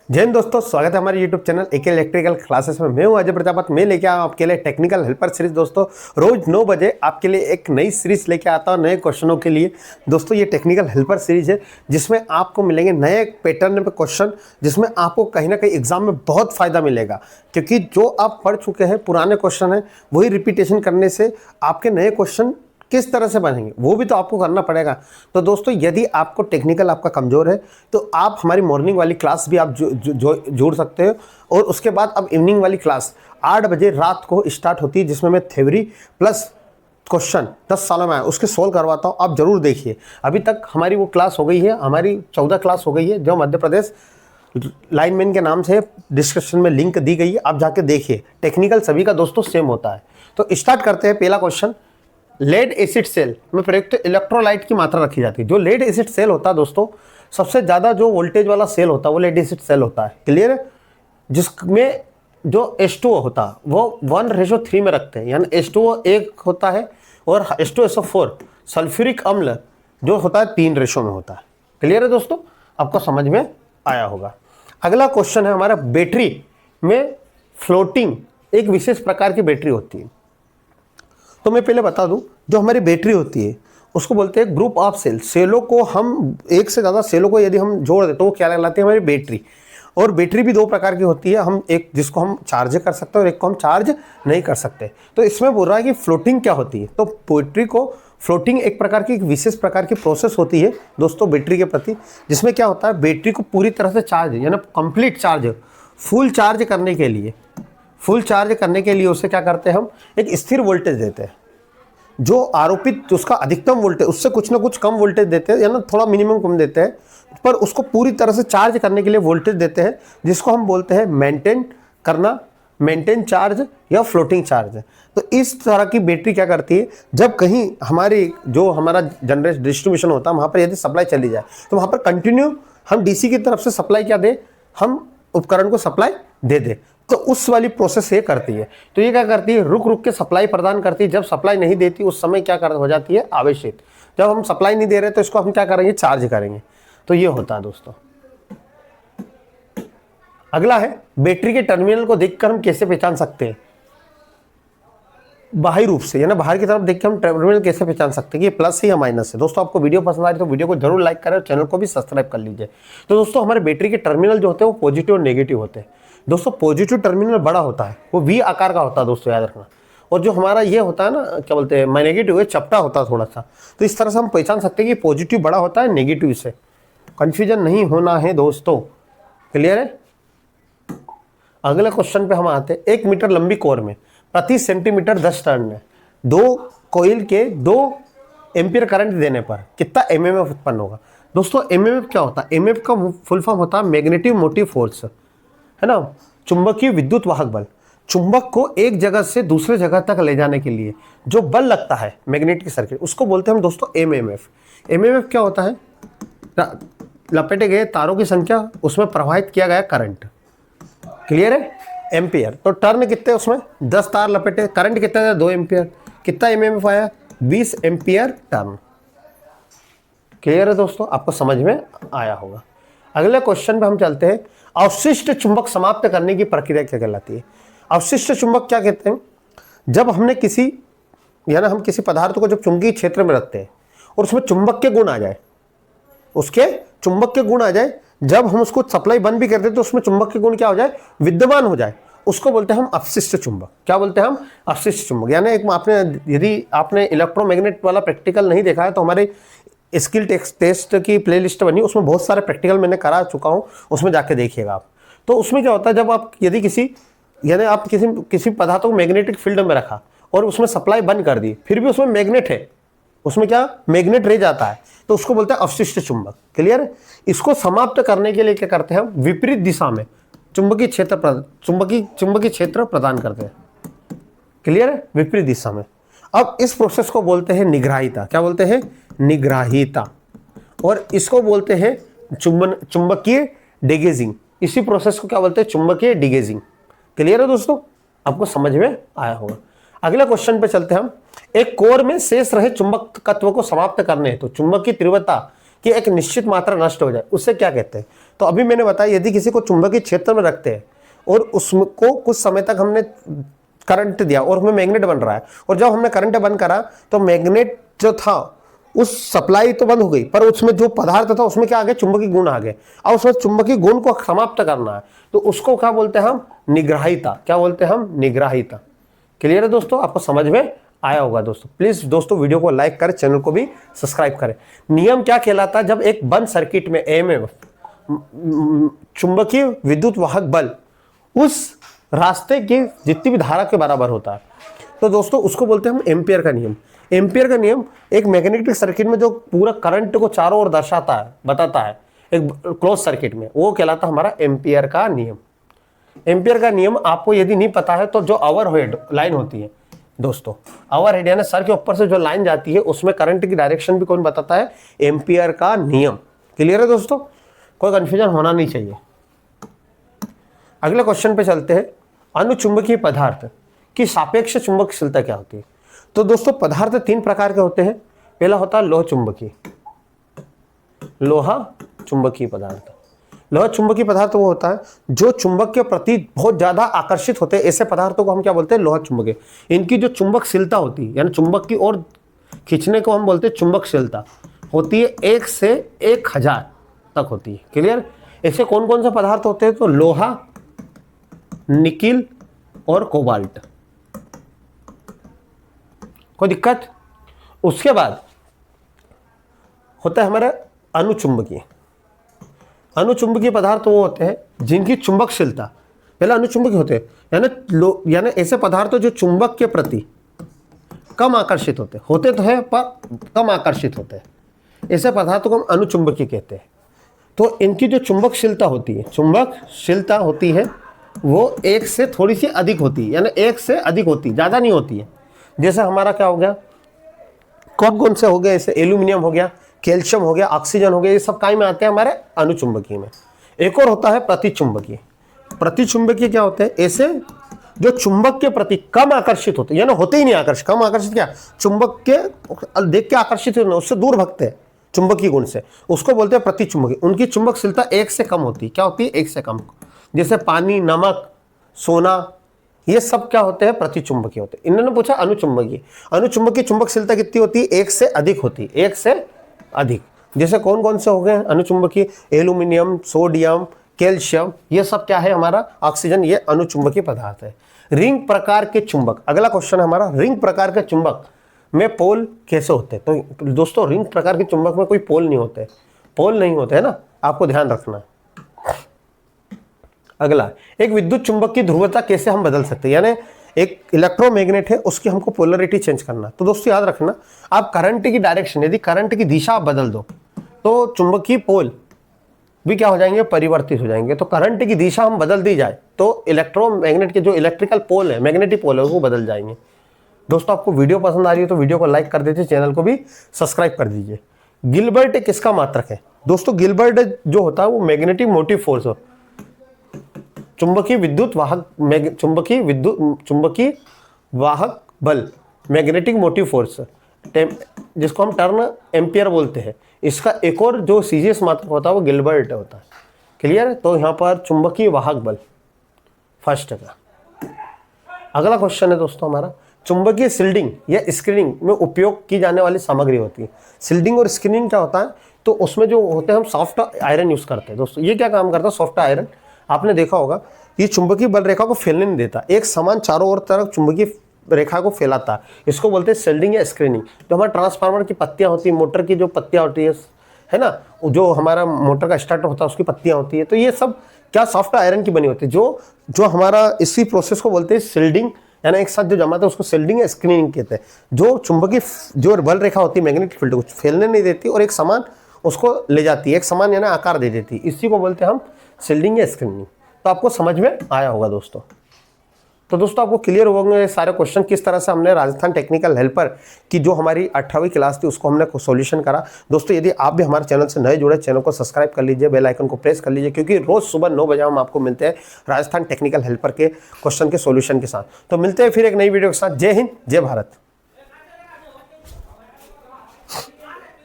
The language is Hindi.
जय हिंद दोस्तों, स्वागत है हमारे YouTube channel AK electrical classes में। मैं हूं अजय प्रजापत। मैं लेके आया हूं आपके लिए टेक्निकल हेल्पर सीरीज। दोस्तों रोज 9 बजे आपके लिए एक नई सीरीज लेके आता हूं नए क्वेश्चनों के लिए। दोस्तों ये टेक्निकल हेल्पर सीरीज है जिसमें आपको मिलेंगे नए पैटर्न पे क्वेश्चन, जिसमें आपको कहीं ना कहीं एग्जाम में बहुत फायदा मिलेगा, क्योंकि जो आप पढ़ चुके हैं पुराने क्वेश्चन है वही रिपीटेशन करने से आपके नए क्वेश्चन किस तरह से बनेंगे वो भी तो आपको करना पड़ेगा। तो दोस्तों यदि आपको टेक्निकल आपका कमज़ोर है तो आप हमारी मॉर्निंग वाली क्लास भी आप जोड़ सकते हो। और उसके बाद अब इवनिंग वाली क्लास 8 बजे रात को स्टार्ट होती है, जिसमें मैं थ्योरी प्लस क्वेश्चन 10 सालों में आया उसके सोल्व करवाता हूँ। आप जरूर देखिए। अभी तक हमारी वो क्लास हो गई है, हमारी 14 क्लास हो गई है जो मध्य प्रदेश लाइनमैन के नाम से डिस्क्रिप्शन में लिंक दी गई है, आप जाके देखिए। टेक्निकल सभी का दोस्तों सेम होता है। तो स्टार्ट करते हैं। पहला क्वेश्चन, लेड एसिड सेल में प्रयुक्त इलेक्ट्रोलाइट की मात्रा रखी जाती है। जो लेड एसिड सेल होता है दोस्तों, सबसे ज़्यादा जो वोल्टेज वाला सेल होता है वो लेड एसिड सेल होता है। क्लियर है? जिसमें जो H2O होता है वो 1:3 में रखते हैं, यानी H2O 1 होता है और H2SO4 सल्फ्यूरिक अम्ल जो होता है 3 रेशो में होता है। क्लियर है दोस्तों? आपको समझ में आया होगा। अगला क्वेश्चन है हमारा, बैटरी में फ्लोटिंग एक विशेष प्रकार की बैटरी होती है। तो मैं पहले बता दूं, जो हमारी बैटरी होती है उसको बोलते हैं ग्रुप ऑफ सेल। सेलों को हम एक से ज़्यादा सेलों को यदि हम जोड़ दें तो वो क्या कहलाती है? हमारी बैटरी। और बैटरी भी 2 प्रकार की होती है, हम एक जिसको हम चार्ज कर सकते हैं और एक को हम चार्ज नहीं कर सकते। तो इसमें बोल रहा है कि फ्लोटिंग क्या होती है। तो बैटरी को फ्लोटिंग एक प्रकार की, एक विशेष प्रकार की प्रोसेस होती है दोस्तों बैटरी के प्रति, जिसमें क्या होता है, बैटरी को पूरी तरह से चार्ज यानी कंप्लीट चार्ज, फुल चार्ज करने के लिए उसे क्या करते हैं, हम एक स्थिर वोल्टेज देते हैं। जो आरोपित उसका अधिकतम वोल्टेज उससे कुछ ना कुछ कम वोल्टेज देते हैं, यानी थोड़ा मिनिमम कम देते हैं, पर उसको पूरी तरह से चार्ज करने के लिए वोल्टेज देते हैं, जिसको हम बोलते हैं मेंटेन चार्ज या फ्लोटिंग चार्ज। तो इस तरह की बैटरी क्या करती है, जब कहीं हमारा जनरेट डिस्ट्रीब्यूशन होता है वहाँ पर यदि सप्लाई चली जाए तो वहाँ पर कंटिन्यू हम डीसी की तरफ से सप्लाई क्या दे, हम उपकरण को सप्लाई दे दे। तो उस वाली प्रोसेस ये करती है। तो ये क्या करती है, रुक रुक के सप्लाई प्रदान करती है। जब सप्लाई नहीं देती उस समय क्या हो जाती है, आवेशित। जब हम सप्लाई नहीं दे रहे तो इसको हम क्या करेंगे, चार्ज करेंगे। तो ये होता है दोस्तों। अगला है, बैटरी के टर्मिनल को देखकर हम कैसे पहचान सकते हैं, बाहरी रूप से, यानी बाहर की तरफ देख के हम टर्मिनल कैसे पहचान सकते हैं कि ये प्लस है या माइनस है। दोस्तों आपको वीडियो पसंद आ रही तो वीडियो को जरूर लाइक करें और चैनल को भी सब्सक्राइब कर लीजिए। तो दोस्तों हमारे बैटरी के टर्मिनल जो होते हैं वो पॉजिटिव और नेगेटिव होते हैं। दोस्तों पॉजिटिव टर्मिनल बड़ा होता है, वो V आकार का होता है दोस्तों, याद रखना। और जो हमारा ये होता है ना, क्या बोलते हैं, नेगेटिव, है चपटा होता है थोड़ा सा। तो इस तरह से हम पहचान सकते हैं कि पॉजिटिव बड़ा होता है, नेगेटिव से। कंफ्यूजन नहीं होना है दोस्तों। क्लियर है? अगले क्वेश्चन पे हम आते हैं। 1 मीटर लंबी कोर में प्रति सेंटीमीटर 10 टर्न है। 2 कोयल के 2 एम्पियर करंट देने पर कितना एमएमएफ उत्पन्न होगा। दोस्तों एमएमएफ क्या होता है? एमएमएफ का फुल फॉर्म होता है मैग्नेटिक मोटिव फोर्स, है ना, चुंबकीय विद्युत वाहक बल। चुंबक को एक जगह से दूसरे जगह तक ले जाने के लिए जो बल लगता है मैग्नेटिक सर्किट, उसको बोलते हैं हम दोस्तों एमएमएफ। एमएमएफ क्या होता है? लपेटे गए तारों की संख्या, उसमें प्रवाहित किया गया करंट। क्लियर है? एम्पियर। तो टर्न कितने उसमें 10 तार लपेटे, करंट कितना था 2 एम्पियर, कितना एमएमएफ आया 20 एम्पियर टर्न। क्लियर है दोस्तों? आपको समझ में आया होगा। अगले क्वेश्चन पे हम चलते हैं। अवशिष्ट चुंबक समाप्त करने की प्रक्रिया क्या कहलाती है? अवशिष्ट चुंबक क्या कहते हैं? जब हमने हम किसी पदार्थ को जब चुंबकीय क्षेत्र में रखते हैं और उसमें चुंबक के गुण आ जाए, जब हम उसको सप्लाई बंद भी करते हैं तो उसमें चुंबक के गुण क्या हो जाए, विद्यमान हो जाए, उसको बोलते हैं हम अवशिष्ट चुंबक। क्या बोलते हैं हम? अवशिष्ट चुंबक। यानी यदि आपने इलेक्ट्रोमैग्नेट वाला प्रैक्टिकल नहीं देखा है तो हमारे स्किल टेस्ट की प्लेलिस्ट बनी, उसमें बहुत सारे प्रैक्टिकल मैंने करा चुका हूं, उसमें जाके देखिएगा आप। तो उसमें क्या होता है, जब आप यदि किसी पदार्थ को मैग्नेटिक फील्ड में रखा और उसमें सप्लाई बंद कर दी, फिर भी उसमें मैग्नेट है, उसमें क्या मैग्नेट रह जाता है, तो उसको बोलते हैं अवशिष्ट चुंबक। क्लियर है? इसको समाप्त करने के लिए क्या करते हैं हम, विपरीत दिशा में चुंबकीय क्षेत्र प्रदान करते हैं। क्लियर है? विपरीत दिशा में। अब इस प्रोसेस को बोलते हैं निग्राहिता। क्या बोलते हैं? निग्राहिता। और इसको बोलते हैं चुंबकीय डिगेजिंग। इसी प्रोसेस को क्या बोलते हैं? चुंबकीय डिगेजिंग। क्लियर है दोस्तों? आपको समझ में आया होगा। अगले क्वेश्चन पे चलते हैं हम। एक कोर में शेष रहे चुंबकत्व को समाप्त करने हेतु चुंबक की तीव्रता की एक निश्चित मात्रा नष्ट हो जाए, उससे क्या कहते हैं? तो अभी मैंने बताया यदि किसी को चुंबकीय क्षेत्र में रखते हैं और उसको कुछ समय तक हमने करंट दिया और उसमें मैग्नेट बन रहा है, और जब हमने करंट बंद करा तो मैग्नेट जो था उस सप्लाई तो बंद हो गई, पर उसमें जो पदार्थ था उसमें क्या आ गया, चुंबकीय गुण आ गए। अब उसमें चुंबकीय गुण को समाप्त करना है, तो उसको क्या बोलते हैं हम, निग्राहिता। क्या बोलते हैं हम, निग्राहिता। क्लियर है दोस्तों, आपको समझ में आया होगा दोस्तों। प्लीज दोस्तों वीडियो को लाइक करें, चैनल को भी सब्सक्राइब करें। नियम क्या कहलाता है, जब एक बंद सर्किट में एएमएफ चुंबकीय विद्युत वाहक बल उस रास्ते की जितनी भी धारा के बराबर होता है, तो दोस्तों उसको बोलते हैं हम एम्पियर का नियम। एम्पियर का नियम एक मैग्नेटिक सर्किट में जो पूरा करंट को चारों ओर दर्शाता है, बताता है एक क्लोज सर्किट में, वो कहलाता है हमारा एम्पियर का नियम। एम्पियर का नियम आपको यदि नहीं पता है तो जो ओवरहेड लाइन होती है दोस्तों, ओवरहेड यानी सर के ऊपर से जो लाइन जाती है उसमें करंट की डायरेक्शन भी कौन बताता है, एम्पियर का नियम। क्लियर है दोस्तों, कोई कंफ्यूजन होना नहीं चाहिए। अगले क्वेश्चन पे चलते हैं। अनुचुंबकीय पदार्थ की सापेक्ष चुंबकशीलता क्या होती है। तो दोस्तों पदार्थ 3 प्रकार के होते हैं। पहला होता है लोह चुंबकीय, लोहा चुंबकीय पदार्थ। लोह चुंबकीय पदार्थ वो होता है जो चुंबक के प्रति बहुत ज्यादा आकर्षित होते हैं, ऐसे पदार्थों को हम क्या बोलते हैं, लोह चुंबकीय। इनकी जो चुंबकशीलता होती है, यानी चुंबक की ओर खींचने को हम बोलते हैं चुंबकशीलता, होती है 1 से 1000 तक होती है। क्लियर। ऐसे कौन कौन से पदार्थ होते हैं, तो लोहा, निकिल और कोबाल्ट। कोई दिक्कत। उसके बाद होता है हमारा अनुचुंबकीय। अनुचुंबकीय पदार्थ वो होते हैं जिनकी चुंबकशीलता, पहले अनुचुंबकीय होते हैं यानी ऐसे पदार्थ जो चुंबक के प्रति कम आकर्षित होते तो है पर कम आकर्षित होते हैं, ऐसे पदार्थों को हम अनुचुंबकीय कहते हैं। तो इनकी जो चुंबकशीलता होती है वो 1 से थोड़ी सी अधिक होती है, यानी 1 से अधिक होती है, ज़्यादा नहीं होती है। जैसे हमारा क्या हो गया, कौन कौन से हो गए, जैसे एल्यूमिनियम हो गया, कैल्शियम हो गया, ऑक्सीजन हो गया, ये सब काय में आते हैं हमारे अनुचुंबकीय में। एक और होता है प्रतिचुंबकीय। प्रतिचुंबकीय क्या होते हैं, ऐसे जो चुंबक के प्रति कम आकर्षित होते हैं, यानी होते ही नहीं आकर्षित। कम आकर्षित क्या, चुंबक के देख के आकर्षित होते हैं, उससे दूर भगते हैं चुंबकीय गुण से, उसको बोलते हैं प्रतिचुंबकीय। उनकी चुंबकशीलता 1 से कम होती है। क्या होती है, 1 से कम। जैसे पानी, नमक, सोना, ये सब क्या होते हैं, प्रतिचुंबकीय होते हैं। इन्होंने पूछा अनुचुंबकीय। अनुचुंबकीय चुंबकशीलता कितनी होती है, 1 से अधिक होती है, 1 से अधिक। जैसे कौन कौन से हो गए अनुचुंबकीय, एल्यूमिनियम, सोडियम, कैल्शियम, ये सब क्या है हमारा, ऑक्सीजन, ये अनुचुंबकीय पदार्थ है। रिंग प्रकार के चुंबक, अगला क्वेश्चन है हमारा, रिंग प्रकार के चुंबक में पोल कैसे होते हैं। तो दोस्तों रिंग प्रकार के चुंबक में कोई पोल नहीं होते, पोल नहीं होते है ना, आपको ध्यान रखना है। अगला, एक विद्युत चुंबक की ध्रुवता कैसे हम बदल सकते हैं, यानी एक इलेक्ट्रोमैग्नेट है उसकी हमको पोलरिटी चेंज करना। तो दोस्तों याद रखना, आप करंट की डायरेक्शन, यदि करंट की दिशा आप बदल दो तो चुंबकीय पोल भी क्या हो जाएंगे, परिवर्तित हो जाएंगे। तो करंट की दिशा हम बदल दी जाए तो इलेक्ट्रोमैग्नेट के जो इलेक्ट्रिकल पोल है, मैग्नेटिक पोल है, वो बदल जाएंगे। दोस्तों आपको वीडियो पसंद आ रही है तो वीडियो को लाइक कर दीजिए, चैनल को भी सब्सक्राइब कर दीजिए। गिलबर्ट किसका मात्रक है, दोस्तों गिलबर्ट जो होता है वो मैग्नेटिक मोटिव फोर्स हो, चुंबकीय वाहक बल, मैग्नेटिक मोटिव फोर्स, जिसको हम टर्न एम्पियर बोलते हैं, इसका एक और जो सीजीएस मात्रक होता है वो गिलबर्ट होता है। क्लियर है। तो यहाँ पर चुंबकीय वाहक बल फर्स्ट का। अगला क्वेश्चन है दोस्तों हमारा, चुंबकीय शिल्डिंग या स्क्रीनिंग में उपयोग की जाने वाली सामग्री होती है। शिल्डिंग और स्क्रीनिंग क्या होता है, तो उसमें जो होते हैं हम सॉफ्ट आयरन यूज करते हैं। दोस्तों ये क्या काम करता है, सॉफ्ट आयरन, आपने देखा होगा ये चुंबकीय बल रेखा को फैलने नहीं देता, एक समान चारों ओर तरफ चुंबकीय रेखा को फैलाता है। इसको बोलते हैं शिल्डिंग या स्क्रीनिंग। जो हमारे ट्रांसफार्मर की पत्तियां होती है, मोटर की जो पत्तियां होती है ना, जो हमारा मोटर का स्टार्टर होता है उसकी पत्तियां होती है, तो ये सब क्या सॉफ्ट आयरन की बनी होती है। जो हमारा इसी प्रोसेस को बोलते हैं शिल्डिंग, यानी एक साथ जो जमाते हैं उसको शिल्डिंग या स्क्रीनिंग कहते हैं। जो चुंबकीय जो बल रेखा होती है मैग्नेटिक फील्ड को फैलने नहीं देती और एक समान उसको ले जाती है, एक समान यानी आकार दे देती है, इसी को बोलते हैं हम शिल्डिंग या स्क्रीनिंग। तो आपको समझ में आया होगा दोस्तों। तो दोस्तों आपको क्लियर होंगे सारे क्वेश्चन किस तरह से हमने राजस्थान टेक्निकल हेल्पर की जो हमारी 18वीं क्लास थी उसको हमने सॉल्यूशन करा। दोस्तों यदि आप भी हमारे चैनल से नए जुड़े, चैनल को सब्सक्राइब कर लीजिए, बेल आइकन को प्रेस कर लीजिए, क्योंकि रोज सुबह 9 बजे हम आपको मिलते हैं राजस्थान टेक्निकल हेल्पर के क्वेश्चन के सॉल्यूशन के साथ। तो मिलते हैं फिर एक नई वीडियो के साथ। जय हिंद, जय भारत।